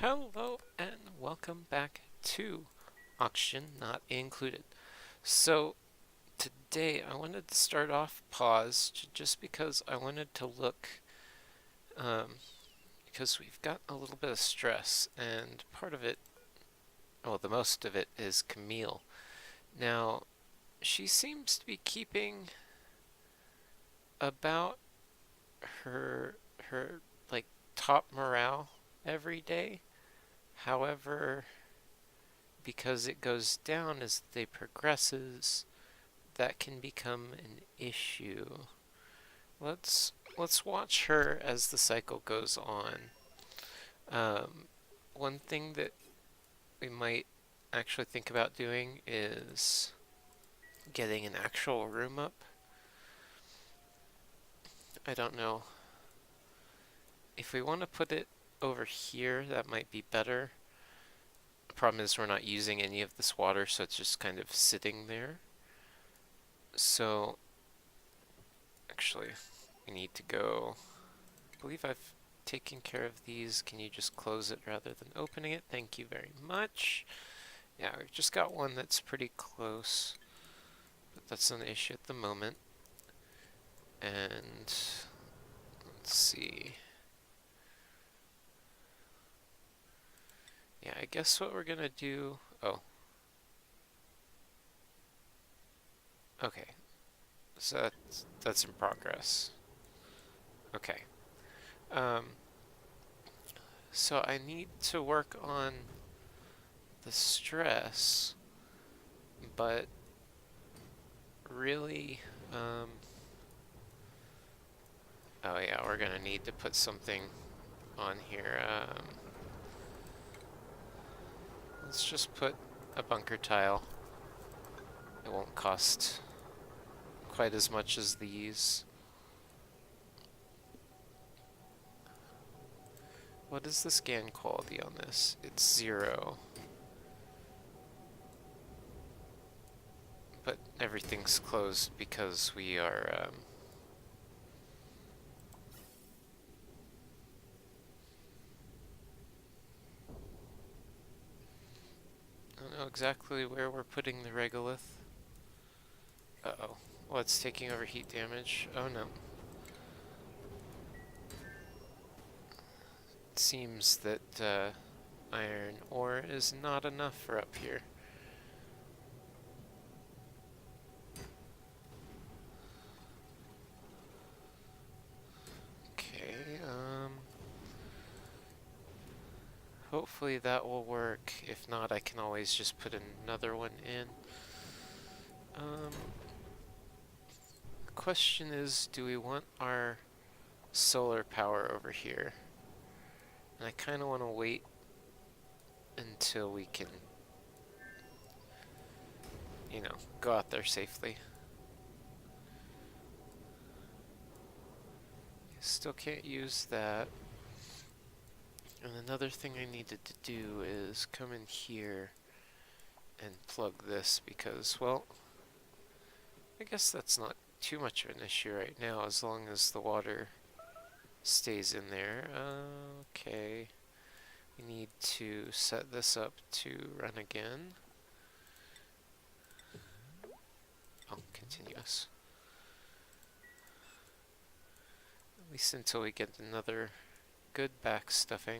Hello and welcome back to Oxygen Not Included. So today I wanted to start off just because I wanted to look um, because we've got a little bit of stress and part of it, well, the most of it is Camille. Now she seems to be keeping about her like top morale every day. However, because it goes down as the day progresses, that can become an issue. Let's watch her as the cycle goes on. One thing that we might actually think about doing is getting an actual room up. I don't know. If we want to put it over here, that might be better. The problem is we're not using any of this water, so it's just kind of sitting there. So, actually, we need to go. I believe I've taken care of these. Can you just close it rather than opening it? Thank you very much. Yeah, we've just got one that's pretty close, but that's an issue at the moment. And let's see. Yeah, I guess what we're gonna do. Oh, okay. So that's in progress. Okay. Um, so I need to work on the stress, but really, oh yeah, we're gonna need to put something on here. Let's just put a bunker tile. It won't cost quite as much as these. What is the scan quality on this? It's 0. But everything's closed because we are, I don't know exactly where we're putting the regolith. Uh-oh. Well, it's taking over heat damage. Oh no. It seems that iron ore is not enough for up here. Okay, hopefully that will work. If not, I can always just put another one in. The question is, do we want our solar power over here? And I kind of want to wait until we can, go out there safely. Still can't use that. And another thing I needed to do is come in here and plug this because, well, I guess that's not too much of an issue right now as long as the water stays in there. Okay. We need to set this up to run again. Oh, continuous. At least until we get another good backstuffing.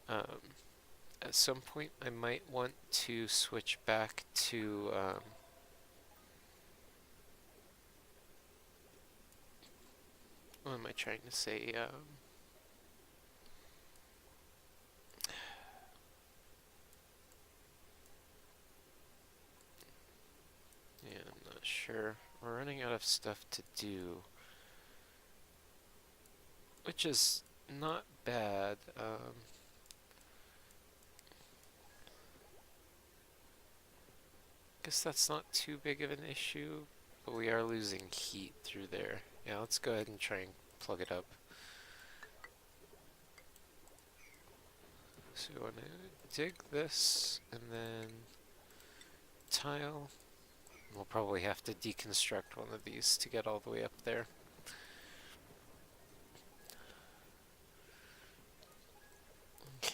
At some point I might want to switch back to what am I trying to say? Yeah, I'm not sure. We're running out of stuff to do, which is not bad. Guess that's not too big of an issue, but we are losing heat through there. Yeah, let's go ahead and try and plug it up. So we want to dig this and then tile. We'll probably have to deconstruct one of these to get all the way up there.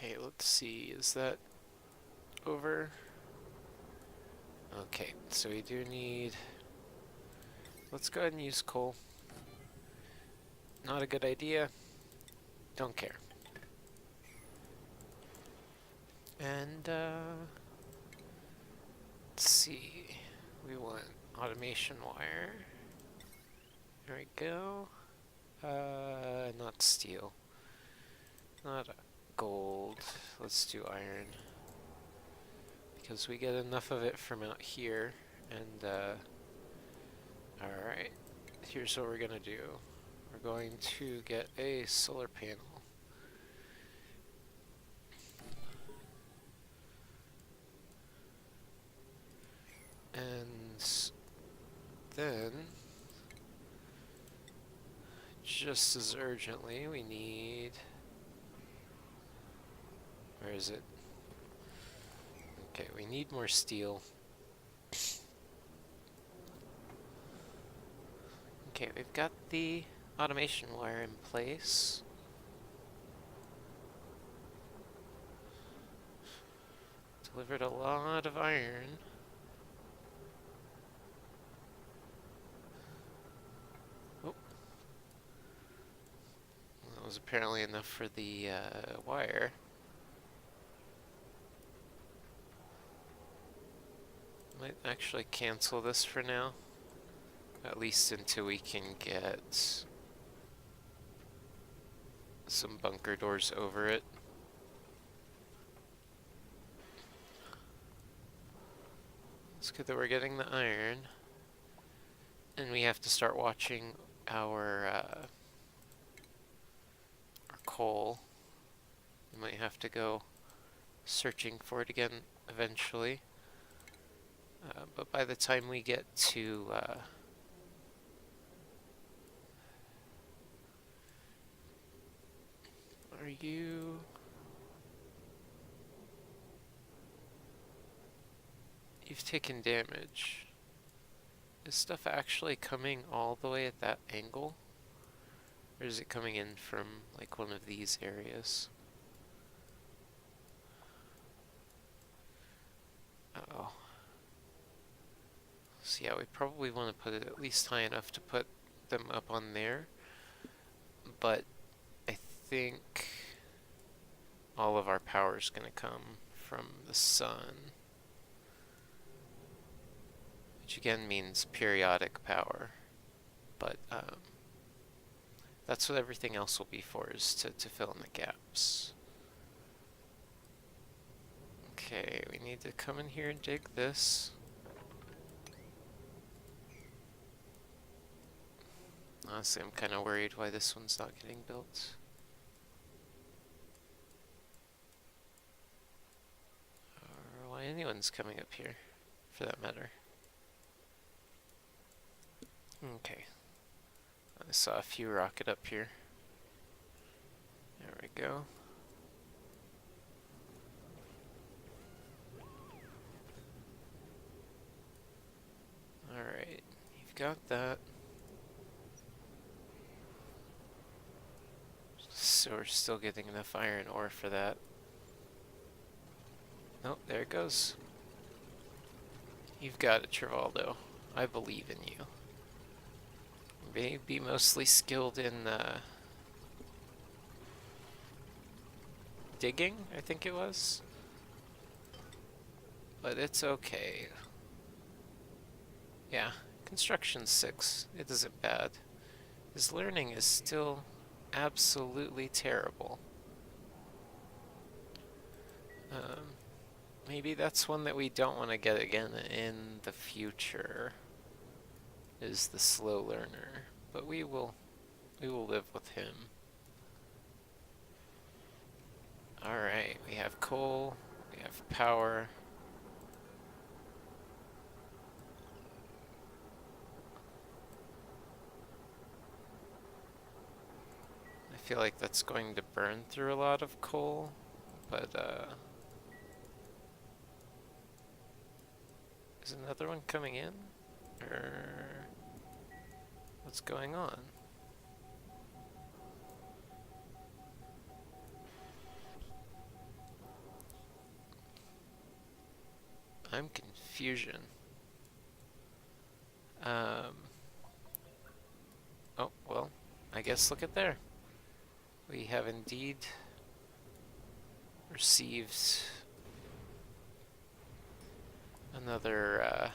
Okay, let's see. Is that over? Okay, so we do need... Let's go ahead and use coal. Not a good idea. Don't care. And, let's see. We want automation wire. There we go. Not steel. Not gold. Let's do iron. Because we get enough of it from out here. And, alright. Here's what we're gonna do. We're going to get a solar panel. And then, just as urgently, we need... Where is it? Okay, we need more steel. Okay, we've got the automation wire in place. Delivered a lot of iron. Oh. That was apparently enough for the wire. Might actually cancel this for now. At least until we can get some bunker doors over it. It's good that we're getting the iron. And we have to start watching our coal. We might have to go searching for it again eventually. But by the time we get to are you... You've taken damage. Is stuff actually coming all the way at that angle? Or is it coming in from like one of these areas? Uh-oh. So yeah, we probably want to put it at least high enough to put them up on there. But I think all of our power is going to come from the sun. Which again means periodic power. But that's what everything else will be for, is to fill in the gaps. Okay, we need to come in here and dig this. Honestly, I'm kind of worried why this one's not getting built. Or why anyone's coming up here, for that matter. Okay. I saw a few rocket up here. There we go. Alright, you've got that. So we're still getting enough iron ore for that. Oh, there it goes. You've got it, Trivaldo. I believe in you. Maybe mostly skilled in digging, I think it was. But it's okay. Yeah, construction 6. It isn't bad. His learning is still absolutely terrible. Maybe that's one that we don't want to get again in the future, is the slow learner. But we will live with him. Alright, we have coal, we have power. I feel like that's going to burn through a lot of coal, but is another one coming in? Or what's going on? I'm confusion. Um, oh, well, I guess look at there. We have indeed received another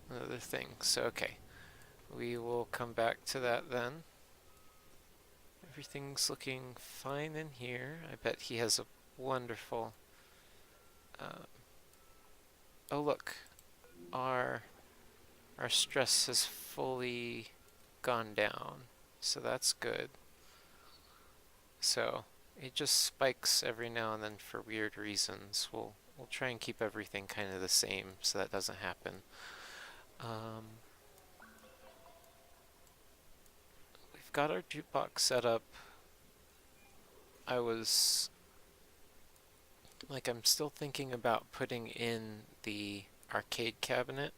another thing. So, okay. We will come back to that then. Everything's looking fine in here. I bet he has a wonderful... Uh, oh, look. Our stress has fully gone down. So that's good. So it just spikes every now and then for weird reasons. We'll try and keep everything kind of the same so that doesn't happen. We've got our jukebox set up. I'm still thinking about putting in the arcade cabinet,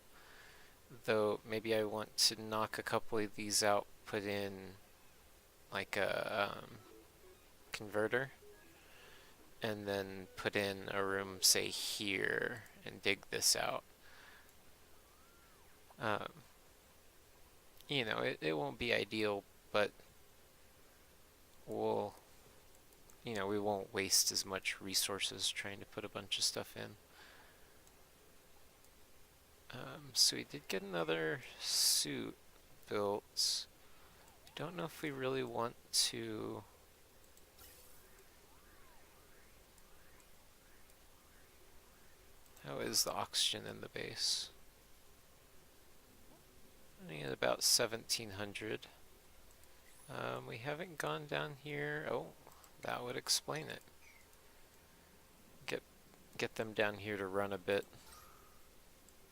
though maybe I want to knock a couple of these out, put in like a converter, and then put in a room, say here, and dig this out. Um, it won't be ideal, but we'll, we won't waste as much resources trying to put a bunch of stuff in. So we did get another suit built. Don't know if we really want to... How is the oxygen in the base? Running at about 1700. We haven't gone down here. Oh, that would explain it. Get them down here to run a bit.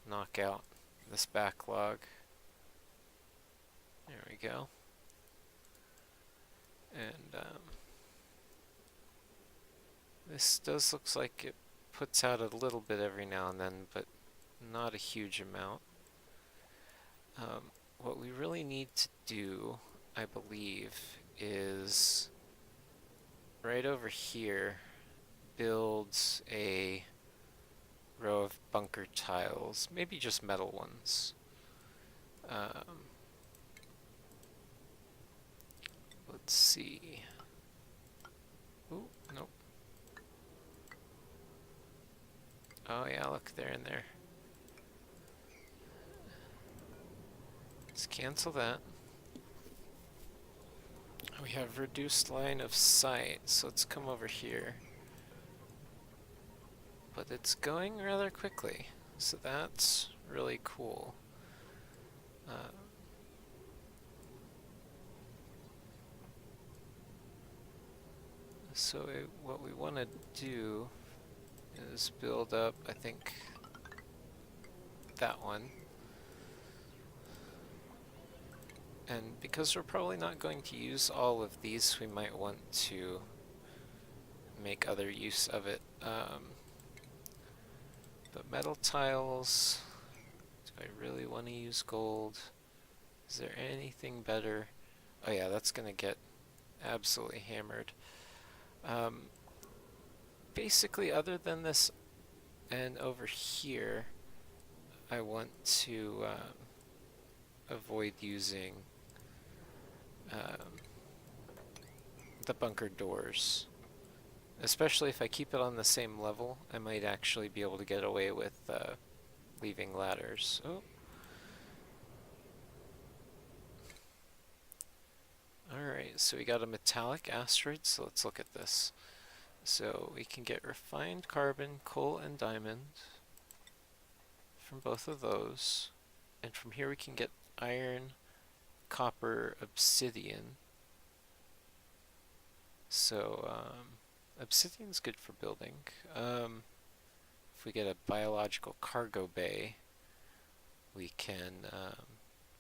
Knock out this backlog. There we go. And this does looks like it puts out a little bit every now and then, but not a huge amount. What we really need to do, I believe, is right over here build a row of bunker tiles, maybe just metal ones. Let's see. Ooh, nope. Oh yeah, look, they're in there. Let's cancel that. We have reduced line of sight, so let's come over here. But it's going rather quickly, so that's really cool. What we want to do is build up, I think, that one. And because we're probably not going to use all of these, we might want to make other use of it. But metal tiles, do I really want to use gold? Is there anything better? Oh yeah, that's gonna get absolutely hammered. Basically, other than this and over here, I want to avoid using the bunker doors. Especially if I keep it on the same level, I might actually be able to get away with leaving ladders. Oh. Alright, so we got a metallic asteroid, so let's look at this. So we can get refined carbon, coal, and diamond from both of those. And from here we can get iron, copper, obsidian. So obsidian's good for building. If we get a biological cargo bay, we can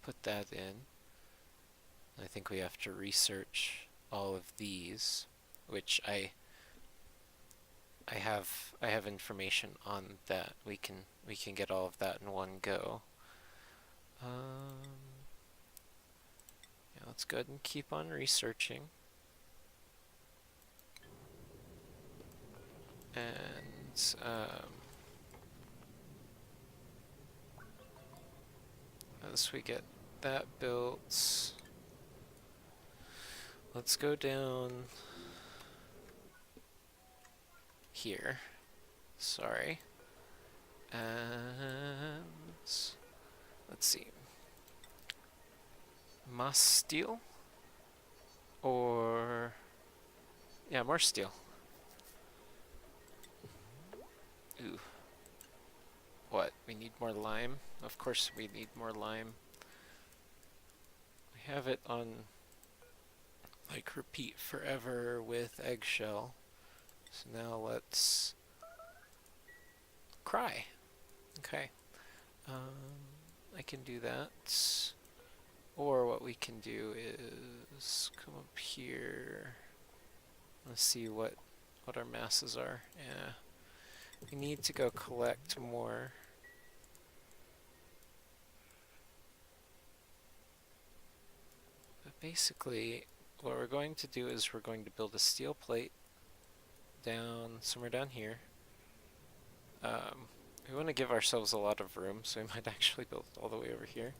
put that in. I think we have to research all of these, which I have information on that. We can get all of that in one go. Yeah, let's go ahead and keep on researching. And as we get that built, let's go down here. Sorry. And let's see. Moss steel? Or... yeah, more steel. Ooh. What? We need more lime? Of course we need more lime. We have it on, like, repeat forever with eggshell. So now let's cry. Okay. I can do that. Or what we can do is come up here. Let's see what our masses are. Yeah. We need to go collect more. But basically, what we're going to do is we're going to build a steel plate down somewhere down here. We want to give ourselves a lot of room, so we might actually build it all the way over here.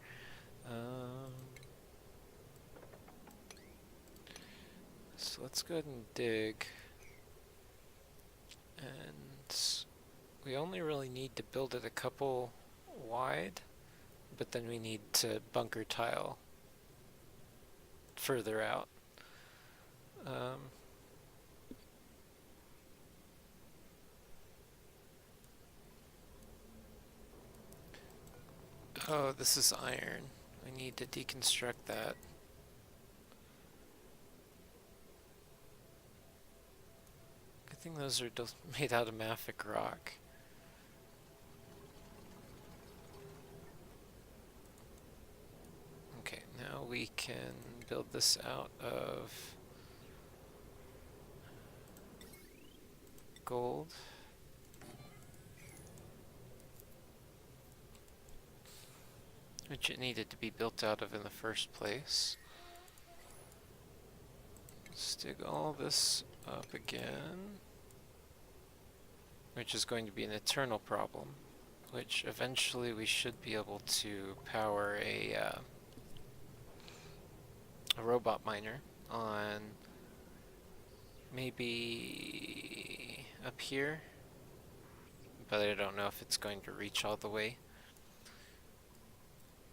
So let's go ahead and dig. And we only really need to build it a couple wide, but then we need to bunker tile further out. Oh, this is iron. I need to deconstruct that. Good thing those are made out of mafic rock. Okay, now we can build this out of gold. Which it needed to be built out of in the first place. Let's dig all this up again. Which is going to be an eternal problem. Which eventually we should be able to power a robot miner on maybe up here. But I don't know if it's going to reach all the way.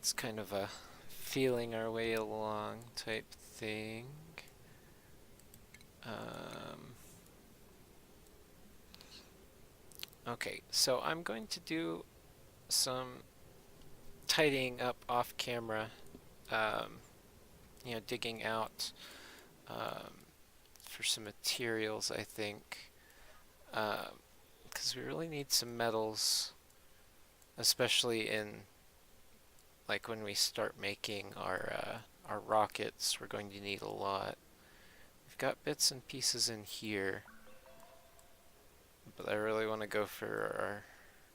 It's kind of a feeling our way along type thing. Okay, so I'm going to do some tidying up off camera, you know, digging out for some materials, I think, because we really need some metals, especially in, like, when we start making our rockets. We're going to need a lot. We've got bits and pieces in here, but I really want to go for our,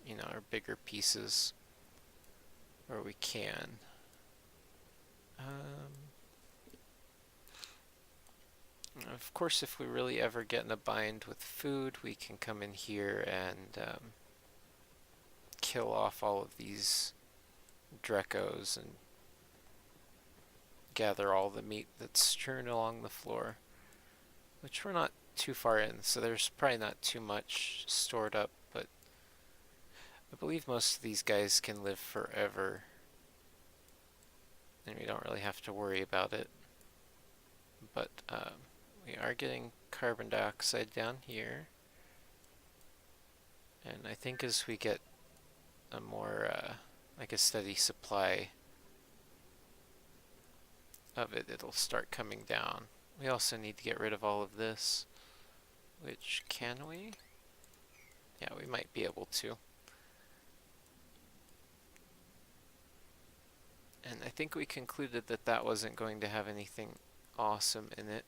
you know, our bigger pieces where we can. Of course, if we really ever get in a bind with food, we can come in here and kill off all of these Drecos and gather all the meat that's strewn along the floor, which we're not too far in, so there's probably not too much stored up, but I believe most of these guys can live forever, and we don't really have to worry about it. But we are getting carbon dioxide down here, and I think as we get a more like a steady supply of it, it'll start coming down. We also need to get rid of all of this, which can we? Yeah, we might be able to. And I think we concluded that that wasn't going to have anything awesome in it.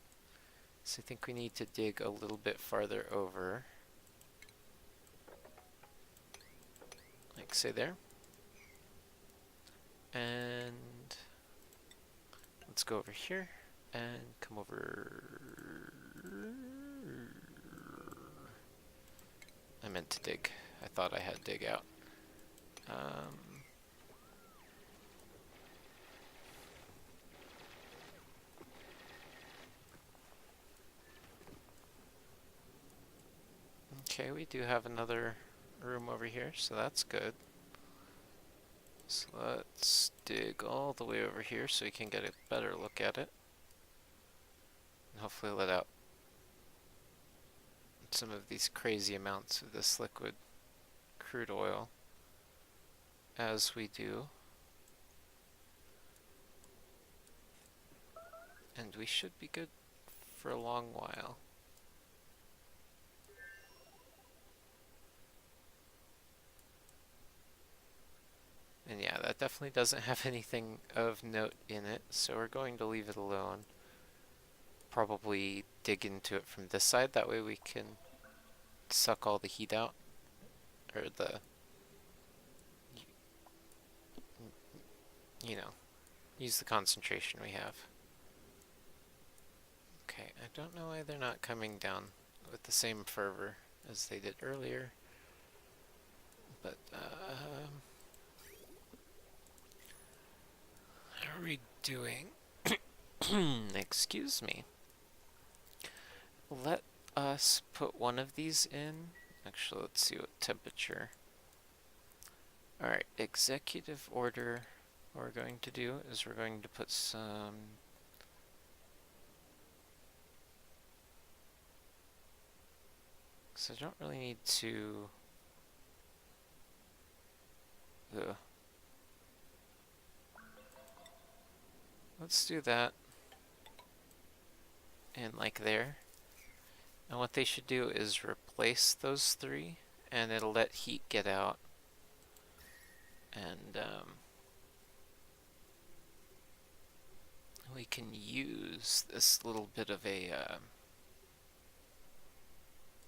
So I think we need to dig a little bit farther over. Like, say there. And let's go over here and come over. I meant to dig. I thought I had dig out. Okay, we do have another room over here, so that's good. So let's dig all the way over here so we can get a better look at it. And hopefully let out some of these crazy amounts of this liquid crude oil as we do. And we should be good for a long while. And yeah, that definitely doesn't have anything of note in it, so we're going to leave it alone. Probably dig into it from this side, that way we can suck all the heat out, or the, you know, use the concentration we have. Okay, I don't know why they're not coming down with the same fervor as they did earlier, but how are we doing? Excuse me. Let us put one of these in. Actually, let's see what temperature. Alright, executive order. What we're going to do is we're going to put some I don't really need to let's do that and like there. And what they should do is replace those three, and it'll let heat get out. And we can use this little bit of a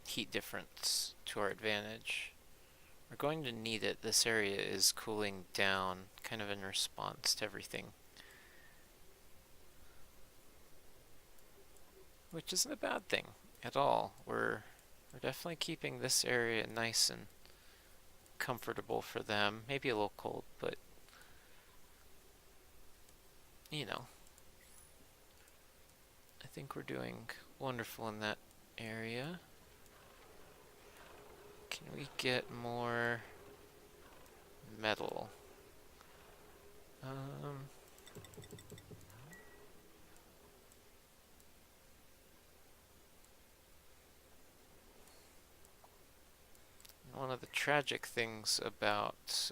heat difference to our advantage. We're going to need it. This area is cooling down kind of in response to everything, which isn't a bad thing at all. We're definitely keeping this area nice and comfortable for them. Maybe a little cold, but you know, I think we're doing wonderful in that area. Can we get more metal? One of the tragic things about,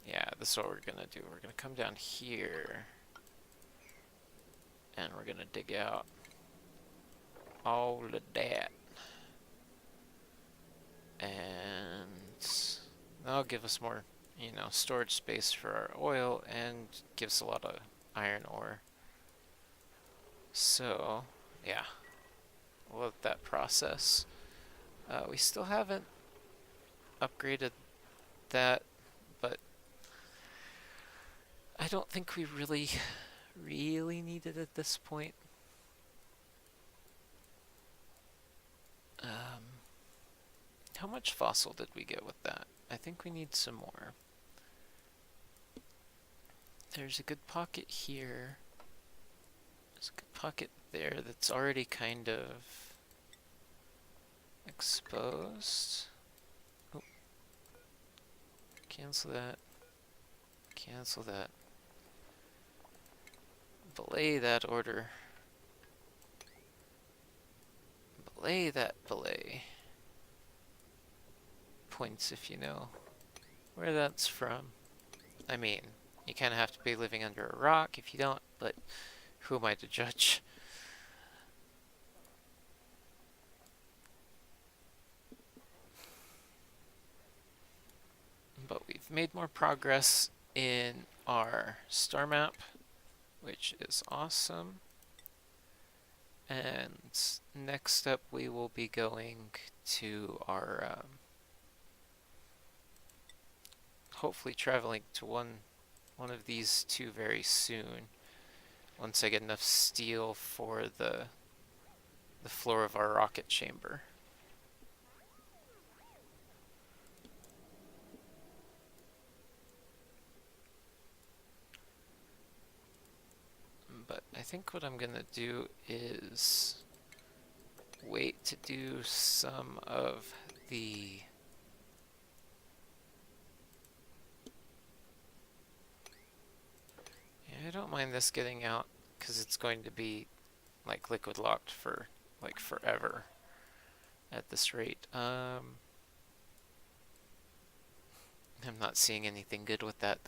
yeah, this is what we're gonna do. We're gonna come down here, and we're gonna dig out all of that. And that'll give us more, you know, storage space for our oil, and gives a lot of iron ore. So, yeah, we'll let that process. We still haven't upgraded that, but I don't think we really need it at this point. How much fossil did we get with that? I think we need some more. There's a good pocket here. There's a good pocket there that's already kind of exposed. Oh. Cancel that. Cancel that. Belay that order. Belay that belay. Points if you know where that's from. I mean, you kind of have to be living under a rock if you don't, but who am I to judge? But we've made more progress in our star map, which is awesome. And next up we will be going to our hopefully traveling to one one of these two very soon, once I get enough steel for the floor of our rocket chamber. But I think what I'm gonna do is wait to do some of the I don't mind this getting out because it's going to be like liquid locked for like forever at this rate. I'm not seeing anything good with that,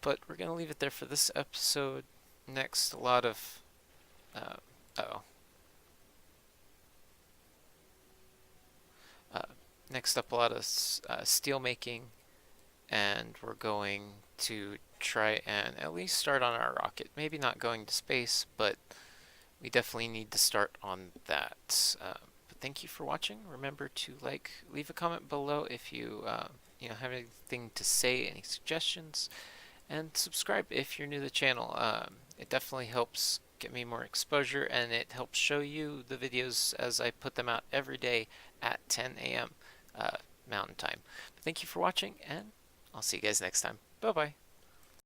but we're gonna leave it there for this episode. Next, a lot of uh, oh, uh, next up, a lot of steel making, and we're going to try and at least start on our rocket. Maybe not going to space, but we definitely need to start on that. But thank you for watching. Remember to leave a comment below if you have anything to say, any suggestions, and subscribe if you're new to the channel. It definitely helps get me more exposure, and it helps show you the videos as I put them out every day at 10 a.m. Mountain Time. But thank you for watching, and I'll see you guys next time. Bye bye.